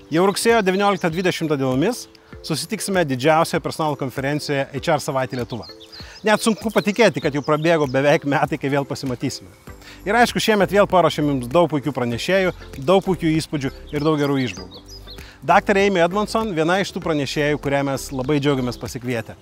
Jau rugsėjo 19-20 dienomis susitiksime didžiausioje personalo konferencijoje HR savaitė Lietuva. Net sunku patikėti, kad jau prabėgo beveik metai, kai vėl pasimatysime. Ir aišku, šiemet vėl paruošėm jums daug puikių pranešėjų, daug puikių įspūdžių ir daug gerų įžvalgų. Dr. Amy Edmondson viena iš tų pranešėjų, kurią mes labai džiaugiamės pasikvietę.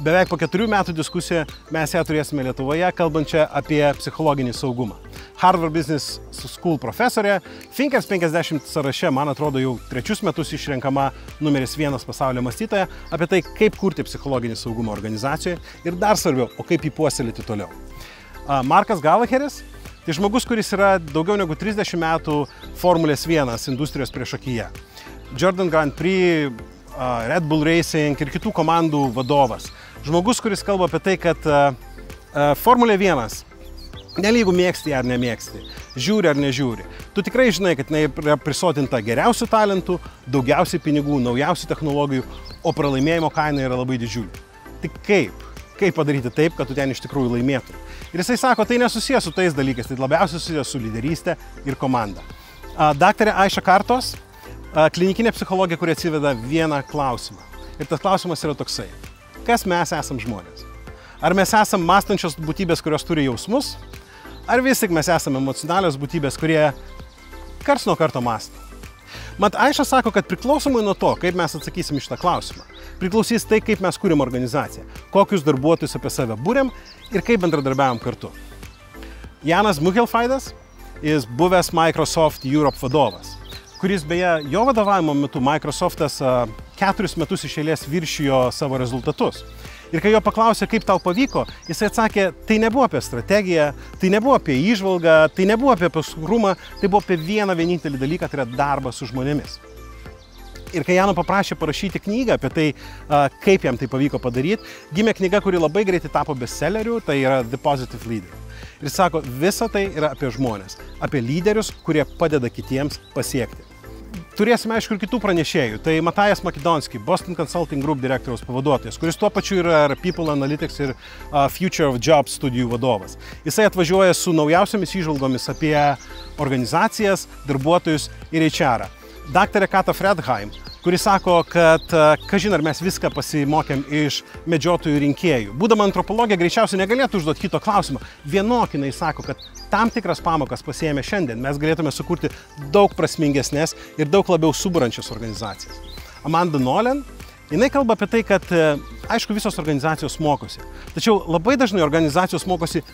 Beveik po 4 metų diskusiją mes ją turėsime Lietuvoje, kalbančią apie psichologinį saugumą. Harvard Business School profesorė, Thinkers 50 sąraše, man atrodo, jau 3 metus išrenkama numeris 1 pasaulio mąstytoja, apie tai, kaip kurti psichologinį saugumą organizacijoje ir dar svarbiau, o kaip jį puoselėti toliau. Markas Gallagheris, tai žmogus, kuris yra daugiau negu 30 metų Formulės 1 industrijos priešakyje. Jordan Grand Prix, Red Bull Racing ir kitų komandų vadovas. Žmogus, kuris kalba apie tai, kad Formulė 1, nelygu mėgsti ar nemėgsti, žiūri ar nežiūri, tu tikrai žinai, kad jinai yra prisotinta geriausių talentų, daugiausiai pinigų, naujausių technologijų, o pralaimėjimo kaina yra labai didžiulė. Tik kaip padaryti taip, kad tu ten iš tikrųjų laimėtum? Ir jisai sako, tai nesusijęs su tais dalykais, tai labiausiai susijęs su lyderystė ir komanda. Daktarė Aisha Kartos, klinikinė psichologija, kuri atsiveda vieną klausimą. Ir tas klausimas yra toksai. Kas mes esam žmonės? Ar mes esam mąstančios būtybės, kurios turi jausmus? Ar vis tik mes esame emocionalios būtybės, kurie karts nuo karto mąsto? Mat, Aisha sako, kad priklausomai nuo to, kaip mes atsakysim iš tą klausimą, priklausys tai, kaip mes kūrėm organizaciją, kokius darbuotojus apie save būrėm ir kaip bendradarbiavom kartu. Janas Muchelfaidas, jis buvęs Microsoft Europe vadovas, kuris beje, jo vadovavimo metu Microsoftas 4 metus iš eilės viršijo savo rezultatus. Ir kai jo paklausė, kaip tau pavyko, jisai atsakė, tai nebuvo apie strategiją, tai nebuvo apie įžvalgą, tai nebuvo apie paskrumą, tai buvo apie vieną vienintelį dalyką, tai yra darbas su žmonėmis. Ir kai Jano paprašė parašyti knygą apie tai, kaip jam tai pavyko padaryti, gimė knyga, kuri labai greitai tapo bestselleriu, tai yra The Positive Leader. Ir sako, visa tai yra apie žmonės, apie lyderius, kurie padeda kitiems pasiekti. Turėsime, aišku, ir kitų pranešėjų. Tai Matajas Makidonski, Boston Consulting Group direktoriaus pavaduotojas, kuris tuo pačiu yra People Analytics ir Future of Jobs studijų vadovas. Jisai atvažiuoja su naujausiamis įžvalgomis apie organizacijas, darbuotojus ir HR-ą. Daktarė Kata Fredheim, kuris sako, kad, kažin ar mes viską pasimokėm iš medžiotojų rinkėjų. Būdama antropologija greičiausiai negalėtų užduoti kito klausimą. Vienokinai sako, kad tam tikras pamokas pasiėmė šiandien, mes galėtume sukurti daug prasmingesnės ir daug labiau suburančias organizacijas. Amanda Nolan, jinai kalba apie tai, kad, aišku, visos organizacijos mokosi. Tačiau labai dažnai organizacijos mokosi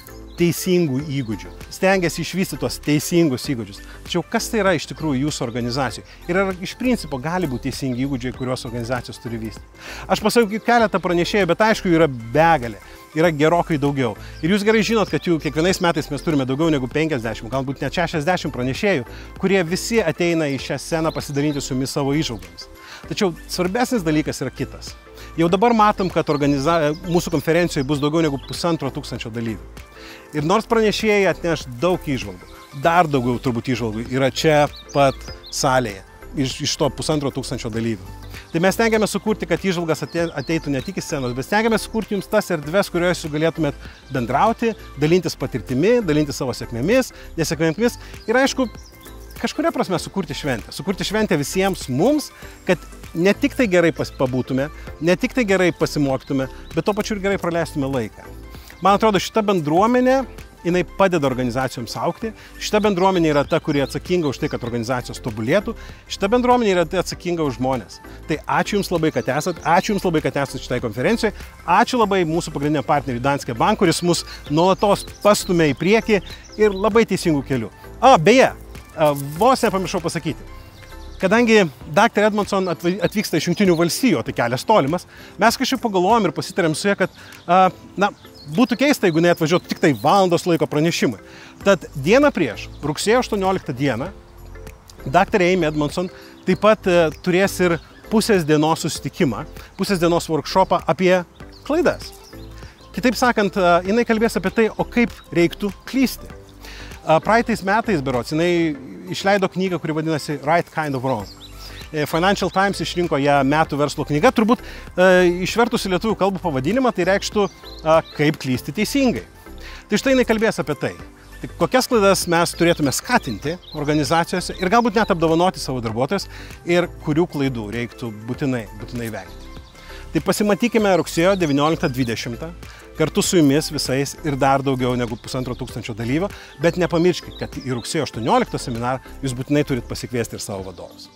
teisingų įgūdžių. Stengiasi išvystyti tuos teisingus įgūdžius. Tačiau kas tai yra iš tikrųjų jūsų organizacijų? Ir ar iš principo gali būti teisingi įgūdžiai, kuriuos organizacijos turi vystyti? Aš pasakiau keletą pranešėjų, bet aišku, yra begalė. Yra gerokai daugiau. Ir jūs gerai žinot, kad jų kiekvienais metais mes turime daugiau negu 50, galbūt net 60 pranešėjų, kurie visi ateina į šią sceną pasidalinti su jumis savo įžvalgomis. Tačiau svarbesnis dalykas yra kitas. Jau dabar matom, kad mūsų konferencijoje bus daugiau negu 1500 dalyvių. Ir nors pranešėjai atneš daug įžvalgų, dar daugiau turbūt įžvalgų yra čia pat salėje, iš to 1500 dalyvių. Tai mes stengiamės sukurti, kad įžvalgas ateitų ne tik į scenos, bet stengiamės sukurti jums tas erdves, kurioje jūs galėtumėt bendrauti, dalintis patirtimi, dalintis savo sėkmėmis, nesėkmėmis ir aišku, kažkuria prasme sukurti šventę. Sukurti šventę visiems mums, kad ne tik tai gerai pabūtume, ne tik tai gerai pasimokytume, bet to pačiu ir gerai praleistume laiką. Man atrodo, šita bendruomenė, jinai padeda organizacijoms augti. Šita bendruomenė yra ta, kuri atsakinga už tai, kad organizacijos tobulėtų. Šita bendruomenė yra atsakinga už žmonės. Tai ačiū Jums labai, kad esat. Ačiū Jums labai, kad esat šitai konferencijoje. Ačiū labai mūsų pagrindiniam partneriui Danske Bank, kuris mus nuolatos pastumia į priekį ir labai teisingų kelių. Beje, vos nepamiršau pasakyti. Kadangi Dr. Edmondson atvyksta iš Jungtinių valstijų, tai kelias tolimas, mes kažkaip pagalvojom ir pasitarėm su ja, kad būtų keista, jeigu neatvažiuotų tik tai valandos laiko pranešimui. Tad dieną prieš, rugsėjo 18 dieną, Dr. Amy Edmondson taip pat turės ir pusės dienos susitikimą, pusės dienos workshopą apie klaidas. Kitaip sakant, jinai kalbės apie tai, o kaip reiktų klysti. Praeitais metais, berods, jinai išleido knygą, kuri vadinasi Right Kind of Wrong. Financial Times išrinko ją metų verslo knyga, turbūt išvertus į lietuvių kalbų pavadinimą, tai reikštų kaip klysti teisingai. Tai štai jinai kalbės apie tai, Tai kokias klaidas mes turėtume skatinti organizacijose ir galbūt net apdovanoti savo darbuotojus ir kurių klaidų reiktų būtinai vengti. Tai pasimatykime rugsėjo 19-20 kartu su jumis visais ir dar daugiau negu 1500 dalyvių, bet nepamirškite, kad į rugsėjo 18 seminarą jūs būtinai turit pasikviesti ir savo vadovus.